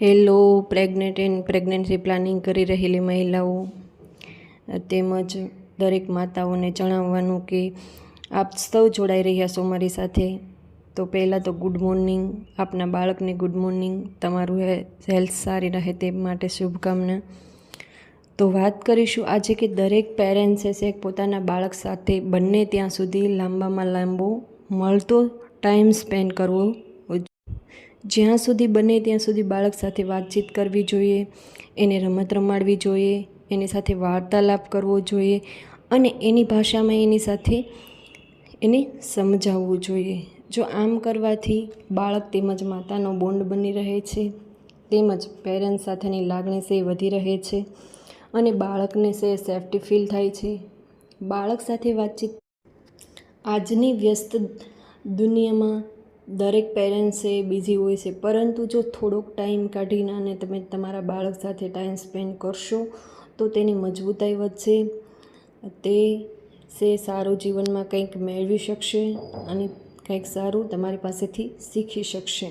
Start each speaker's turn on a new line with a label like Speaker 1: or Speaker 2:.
Speaker 1: Hello pregnancy planning કરી રહેલી મહિલાઓ તેમજ દરેક માતાઓને જણાવવાનું કે આપ સૌ જોડાઈ રહ્યા છો મારી સાથે. તો પહેલાં તો ગુડ મોર્નિંગ, આપના બાળકને ગુડ મોર્નિંગ, તમારું હેલ્થ સારી રહે તે માટે શુભકામના. તો વાત કરીશું આજે કે દરેક પેરેન્ટ્સે પોતાના બાળક સાથે બંને ત્યાં સુધી લાંબામાં લાંબો મળતો ટાઈમ સ્પેન્ડ કરવો, જ્યાં સુધી બને ત્યાં સુધી બાળક સાથે વાતચીત કરવી જોઈએ, એને રમત રમાડવી જોઈએ, એની સાથે વાર્તાલાપ કરવો જોઈએ અને એની ભાષામાં એની સાથે એને સમજાવવું જોઈએ. જો આમ કરવાથી બાળક તેમજ માતાનો બોન્ડ બની રહે છે, તેમજ પેરેન્ટ્સ સાથેની લાગણી છે વધી રહે છે અને બાળકને છે સેફ્ટી ફીલ થાય છે. બાળક સાથે વાતચીત આજની વ્યસ્ત દુનિયામાં દરેક પેરેન્ટ્સે બિઝી હોય છે, પરંતુ જો થોડોક ટાઈમ કાઢીને અને તમે તમારા બાળક સાથે ટાઈમ સ્પેન્ડ કરશો તો તેની મજબૂતાઈ વધશે, તે સારું જીવનમાં કંઈક મેળવી શકશે અને કંઈક સારું તમારી પાસેથી શીખી શકશે.